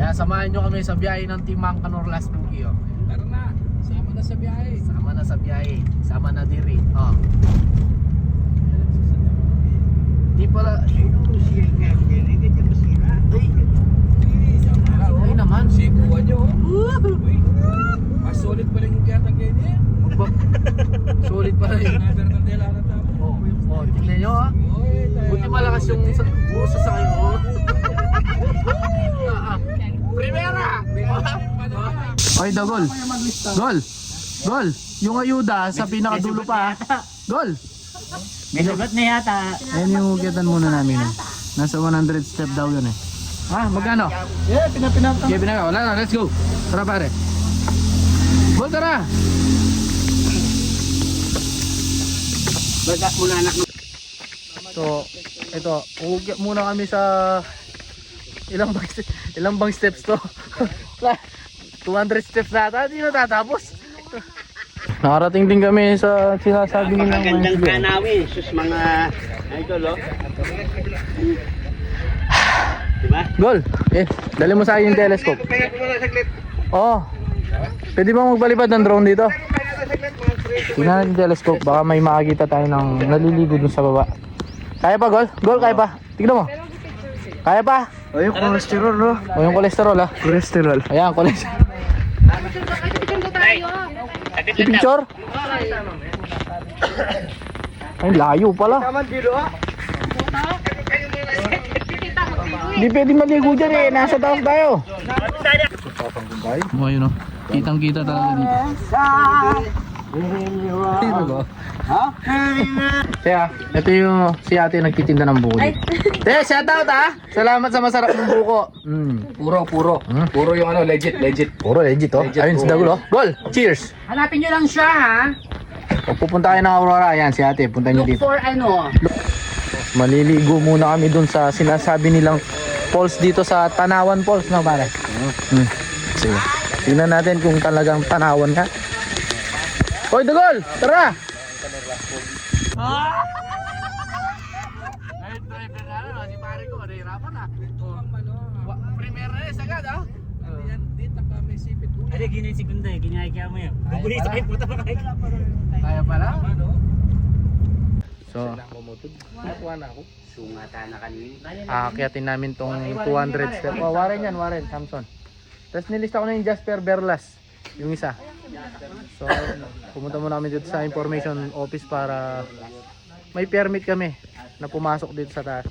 Kaya samahan nyo kami sa biyahe ng Team Mangkanor-Las Bugio. Tara na, sama na sa biyahe. Sama na sa biyahe, sama na diri. Oh. Di pala. Ay naman. Sikuan nyo. Uy, mas solid pa rin yung kaya ganyan. Solid pa rin. Another ng dela na tama. Oh, tignan nyo ha. Buti malakas yung busa sa kayo. Primera! Oy, da gol. Gol. Gol. Yung ayuda sa pinakadulo pa. Gol. May sugat na yata. Ayun yung ugitan muna namin. Nasa 100 step daw yun eh. Ah, magkano? Yeah, pinapinata. Okay, pinaka. Wala na, let's go. Tara pare. Gol, tara. Baga muna anak. So, ito, uugit muna kami sa ilang bang steps to? 200 steps na ata, hindi na tatapos. Nakarating din kami sa sinasabi nilang Magandang kanawi, sus mga idol oh. Diba? Gol! Eh, dali mo sa akin yung telescope. Oo. Pwede ba magbalipad ng drone dito? Tingnan natin yung telescope, baka may makakita tayo ng naliligo dun sa baba. Kaya pa, Gol? Gol, kaya pa? Tignan mo. Kaya pa? O yung cholesterol no? O yung kolesterol ha? Cholesterol. Ayan, kolesterol. I-picture? Ay, layo pala. Hindi pwede maligo dyan eh. Nasa taas tayo. Mo yun o. Kitang kita talaga dito. Dito ba? Kaya, ito yung si ate nagtitinda ng buko dito. Te, shoutout ha! Salamat sa masarap ng buko. Puro yung ano, legit. Puro legit oh. Ayun si Dagulo. Gol! Cheers! Hanapin nyo lang siya ha. Pag pupunta kayo ng Aurora, ayan si ate. Punta nyo Look dito. for ano. Maliligo muna kami dun sa sinasabi nilang falls dito sa Tanawan Falls na pare. Sige. Tingnan natin kung talagang tanawan ka. Hoy, Dagol! Tara! Ay, driver na ano, si pare ko, mahirapan na. Primera rin, agad ah. Dito ka may sipit. Ano gini segunda eh, ginaya mo yun. Bubuli sa kayo, puta pa kayo. Kaya pala? So, nakuha na ako. Sungata na kanina. Aakyatin namin tong 200 step. Oh, Warren yan, Warren, Samson. Tapos nilista ko na yung Jasper Berlas, yung isa. So, pumunta muna kami dito sa information office para may permit kami na pumasok dito sa taas.